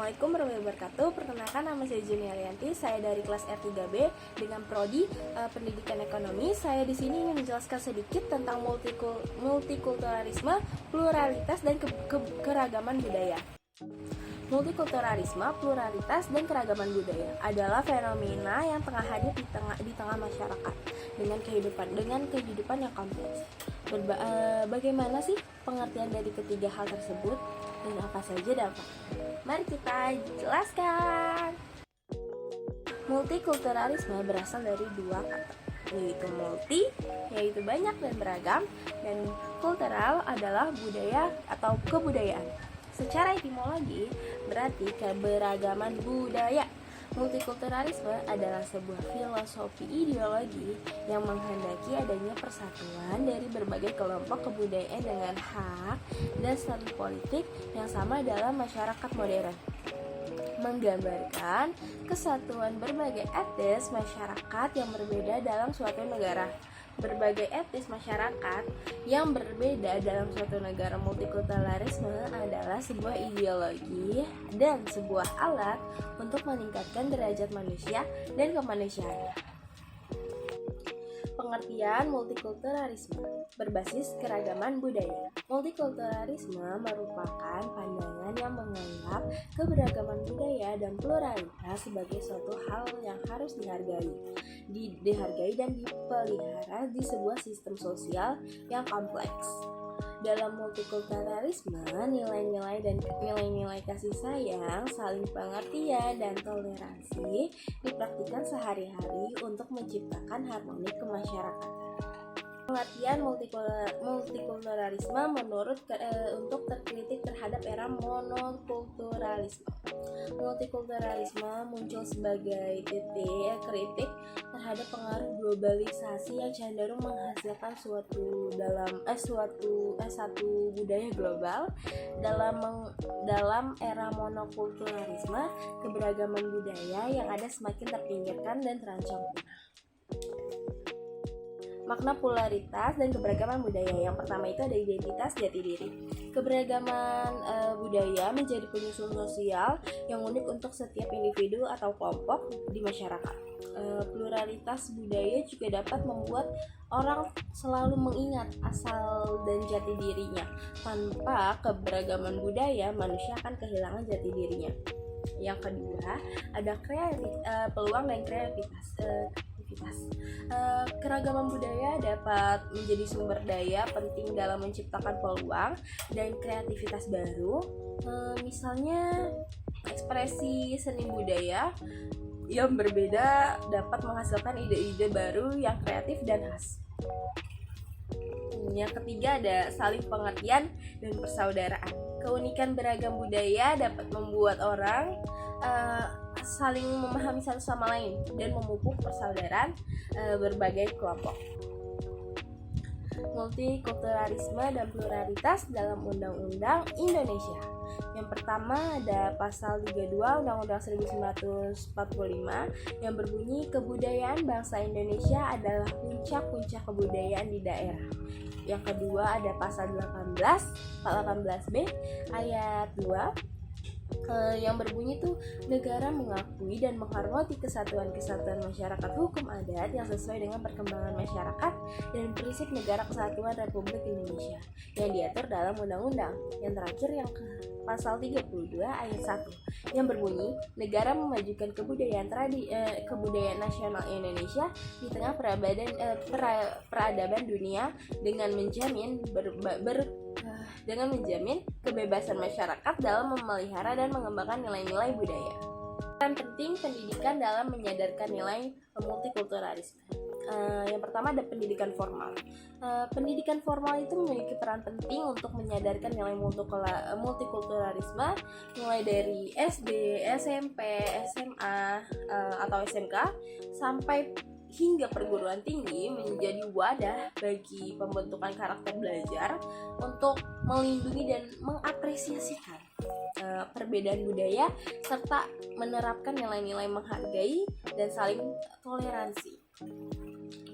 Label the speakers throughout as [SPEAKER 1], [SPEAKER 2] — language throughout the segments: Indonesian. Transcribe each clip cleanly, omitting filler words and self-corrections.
[SPEAKER 1] Assalamualaikum warahmatullahi wabarakatuh. Perkenalkan, nama saya Juni Arianti. Saya dari kelas R3B dengan prodi Pendidikan Ekonomi. Saya di sini ingin menjelaskan sedikit tentang multikulturalisme, pluralitas dan keragaman budaya. Multikulturalisme, pluralitas dan keragaman budaya adalah fenomena yang tengah hadir di tengah masyarakat dengan kehidupan yang kompleks. Bagaimana sih pengertian dari ketiga hal tersebut dan apa saja dampaknya? Mari kita jelaskan. Multikulturalisme berasal dari dua kata, yaitu multi, yaitu banyak dan beragam, dan kultural adalah budaya atau kebudayaan. Secara etimologi berarti keberagaman budaya. Multikulturalisme adalah sebuah filosofi ideologi yang menghendaki adanya persatuan dari berbagai kelompok kebudayaan dengan hak dan status politik yang sama dalam masyarakat modern, menggambarkan kesatuan berbagai etnis masyarakat yang berbeda dalam suatu negara. Berbagai etnis masyarakat yang berbeda dalam suatu negara. Multikulturalisme adalah sebuah ideologi dan sebuah alat untuk meningkatkan derajat manusia dan kemanusiaan. Pengertian multikulturalisme berbasis keragaman budaya. Multikulturalisme merupakan pandangan yang menganggap keberagaman budaya dan pluralitas sebagai suatu hal yang harus dihargai dan dipelihara di sebuah sistem sosial yang kompleks. Dalam multikulturalisme, nilai-nilai kasih sayang, saling pengertian, dan toleransi dipraktikkan sehari-hari untuk menciptakan harmoni kemasyarakatan. Pengertian multikulturalisme untuk terkritik terhadap era monokulturalisme. Multikulturalisme muncul sebagai kritik terhadap pengaruh globalisasi yang cenderung menghasilkan satu budaya global. Dalam era monokulturalisme, keberagaman budaya yang ada semakin terpinggirkan dan terancam punah. Makna polaritas dan keberagaman budaya. Yang pertama itu ada identitas jati diri. Keberagaman budaya menjadi penyusun sosial yang unik untuk setiap individu atau kelompok di masyarakat. Pluralitas budaya juga dapat membuat orang selalu mengingat asal dan jati dirinya. Tanpa keberagaman budaya, manusia akan kehilangan jati dirinya. Yang kedua, ada peluang dan kreativitas. Keragaman budaya dapat menjadi sumber daya penting dalam menciptakan peluang dan kreativitas baru. Misalnya, ekspresi seni budaya yang berbeda dapat menghasilkan ide-ide baru yang kreatif dan khas. Yang ketiga ada saling pengertian dan persaudaraan. Keunikan beragam budaya dapat membuat orang saling memahami satu sama lain dan memupuk persaudaraan berbagai kelompok. Multikulturalisme dan pluralitas dalam Undang-Undang Indonesia. Yang pertama ada pasal 32 Undang-Undang 1945 yang berbunyi kebudayaan bangsa Indonesia adalah puncak-puncak kebudayaan di daerah. Yang kedua ada pasal 18B ayat 2 yang berbunyi tuh negara mengakui dan menghormati kesatuan masyarakat hukum adat yang sesuai dengan perkembangan masyarakat dan prinsip negara kesatuan Republik Indonesia yang diatur dalam undang-undang. Yang terakhir yang pasal 32 ayat 1 yang berbunyi negara memajukan kebudayaan nasional Indonesia di tengah peradaban dunia dengan menjamin kebebasan masyarakat dalam memelihara dan mengembangkan nilai-nilai budaya. Peran penting pendidikan dalam menyadarkan nilai multikulturalisme. Yang pertama ada pendidikan formal. Pendidikan formal itu memiliki peran penting untuk menyadarkan nilai multikulturalisme mulai dari SD, SMP, SMA, atau SMK sampai hingga perguruan tinggi menjadi wadah bagi pembentukan karakter belajar untuk melindungi dan mengapresiasikan perbedaan budaya serta menerapkan nilai-nilai menghargai dan saling toleransi.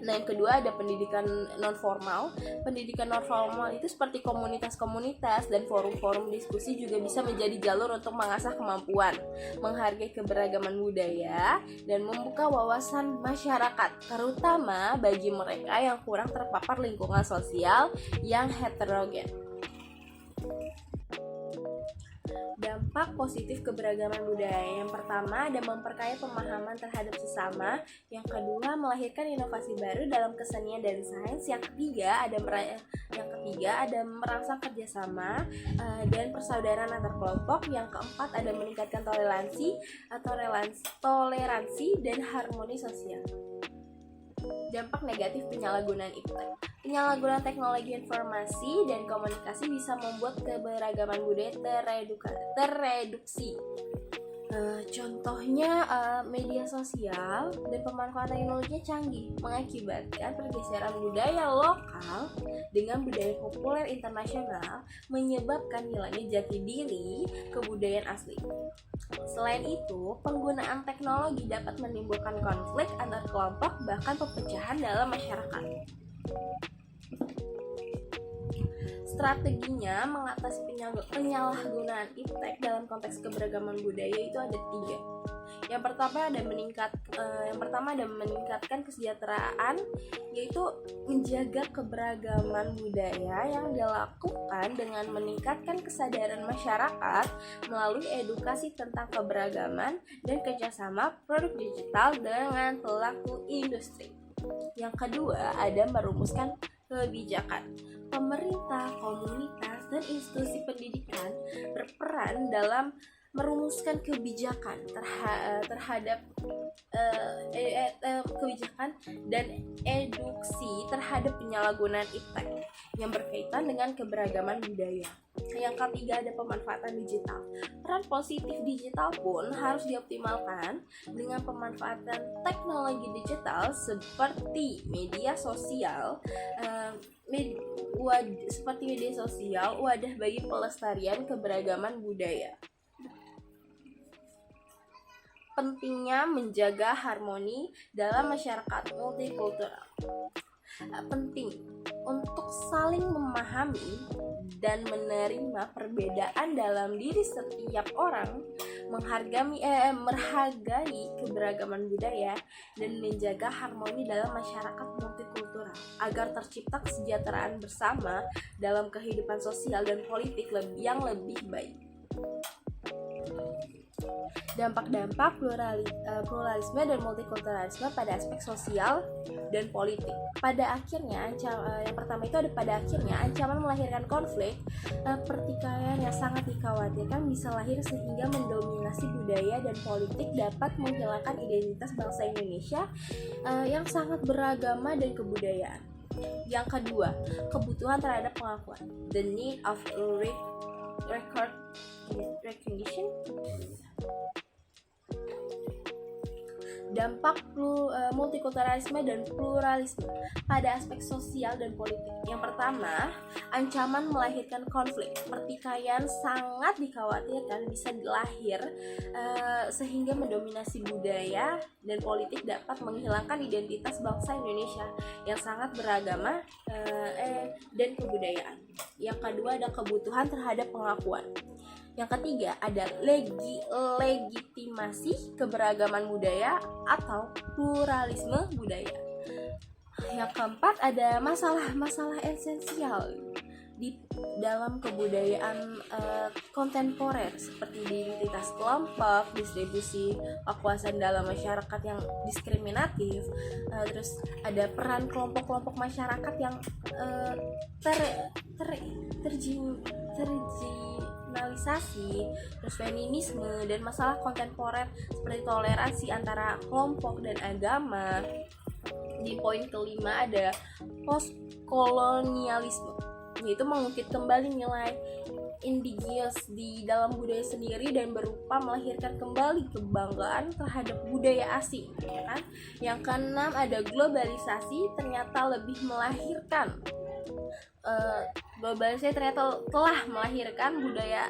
[SPEAKER 1] Nah, yang kedua ada pendidikan non formal. Pendidikan non formal itu seperti komunitas-komunitas dan forum-forum diskusi juga bisa menjadi jalur untuk mengasah kemampuan menghargai keberagaman budaya dan membuka wawasan masyarakat, terutama bagi mereka yang kurang terpapar lingkungan sosial yang heterogen. Dampak positif keberagaman budaya. Yang pertama ada memperkaya pemahaman terhadap sesama. Yang kedua melahirkan inovasi baru dalam kesenian dan sains. Yang ketiga ada merangsang kerjasama dan persaudaraan antar kelompok. Yang keempat ada meningkatkan toleransi dan harmoni sosial. Dampak negatif penyalahgunaan iptek. Penyalahgunaan teknologi informasi dan komunikasi bisa membuat keberagaman budaya tereduksi. Contohnya media sosial dan pemanfaatan teknologinya canggih mengakibatkan pergeseran budaya lokal dengan budaya populer internasional, menyebabkan hilangnya jati diri kebudayaan asli. Selain itu, penggunaan teknologi dapat menimbulkan konflik antar kelompok, bahkan perpecahan dalam masyarakat. Strateginya mengatasi penyalahgunaan iptek dalam konteks keberagaman budaya itu ada 3. Yang pertama ada meningkatkan kesejahteraan, yaitu menjaga keberagaman budaya yang dilakukan dengan meningkatkan kesadaran masyarakat melalui edukasi tentang keberagaman dan kerjasama produk digital dengan pelaku industri. Yang kedua ada merumuskan kebijakan. Pemerintah, komunitas, dan institusi pendidikan berperan dalam merumuskan kebijakan terhadap kebijakan dan eduksi terhadap penyalahgunaan iptek yang berkaitan dengan keberagaman budaya. Yang ketiga ada pemanfaatan digital. Peran positif digital pun harus dioptimalkan dengan pemanfaatan teknologi digital seperti media sosial, wadah bagi pelestarian keberagaman budaya. Pentingnya menjaga harmoni dalam masyarakat multikultural. Penting untuk saling memahami dan menerima perbedaan dalam diri setiap orang, menghargai keberagaman budaya, dan menjaga harmoni dalam masyarakat multikultural agar tercipta kesejahteraan bersama dalam kehidupan sosial dan politik yang lebih baik. Dampak-dampak pluralisme dan multikulturalisme pada aspek sosial dan politik. Pada akhirnya, yang pertama itu ada pada akhirnya ancaman melahirkan konflik, pertikaian yang sangat dikhawatirkan bisa lahir sehingga mendominasi budaya dan politik dapat menghilangkan identitas bangsa Indonesia yang sangat beragama dan kebudayaan. Yang kedua, kebutuhan terhadap pengakuan, the need of record recognition. Dampak multikulturalisme dan pluralisme pada aspek sosial dan politik. Yang pertama, ancaman melahirkan konflik. Pertikaian sangat dikhawatirkan bisa lahir sehingga mendominasi budaya dan politik dapat menghilangkan identitas bangsa Indonesia yang sangat beragama dan kebudayaan. Yang kedua ada kebutuhan terhadap pengakuan. Yang ketiga ada legitimasi keberagaman budaya atau pluralisme budaya. Yang keempat ada masalah-masalah esensial di dalam kebudayaan kontemporer seperti identitas kelompok, distribusi kekuasaan dalam masyarakat yang diskriminatif, terus ada peran kelompok-kelompok masyarakat yang termarginalisasi, terus feminisme dan masalah kontemporer seperti toleransi antara kelompok dan agama. Di poin kelima ada postkolonialisme, yaitu mengungkit kembali nilai indigenous di dalam budaya sendiri dan berupa melahirkan kembali kebanggaan terhadap budaya asing, ya kan? Yang keenam ada globalisasi, ternyata lebih melahirkan globalisasi ternyata telah melahirkan budaya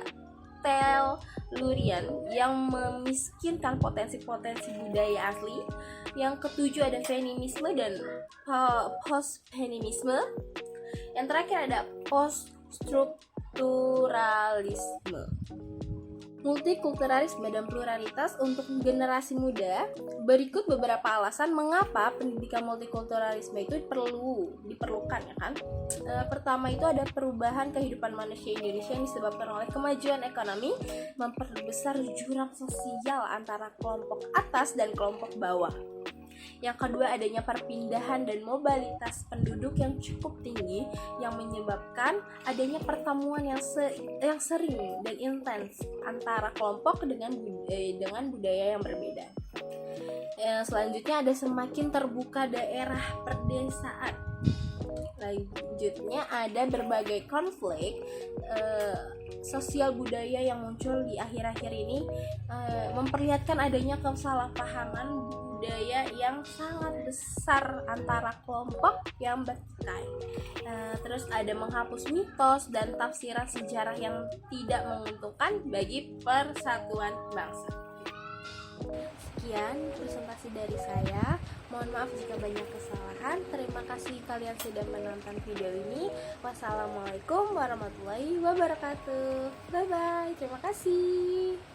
[SPEAKER 1] Tellurian yang memiskinkan potensi-potensi budaya asli. Yang ketujuh ada feminisme dan post-feminisme. Yang terakhir ada post-strukturalisme. Multikulturalisme dan pluralitas untuk generasi muda. Berikut beberapa alasan mengapa pendidikan multikulturalisme itu diperlukan, ya kan? Pertama itu ada perubahan kehidupan manusia Indonesia yang disebabkan oleh kemajuan ekonomi, memperbesar jurang sosial antara kelompok atas dan kelompok bawah. Yang kedua, adanya perpindahan dan mobilitas penduduk yang cukup tinggi yang menyebabkan adanya pertemuan yang sering dan intens antara kelompok dengan budaya yang berbeda. Selanjutnya ada semakin terbuka daerah perdesaan. Selanjutnya ada berbagai konflik sosial budaya yang muncul di akhir-akhir ini memperlihatkan adanya kesalahpahaman budaya yang sangat besar antara kelompok yang bertikai. Terus ada menghapus mitos dan tafsiran sejarah yang tidak menguntungkan bagi persatuan bangsa. Sekian presentasi dari saya. Mohon maaf jika banyak kesalahan. Terima kasih kalian sudah menonton video ini. Wassalamualaikum warahmatullahi wabarakatuh. Bye bye. Terima kasih.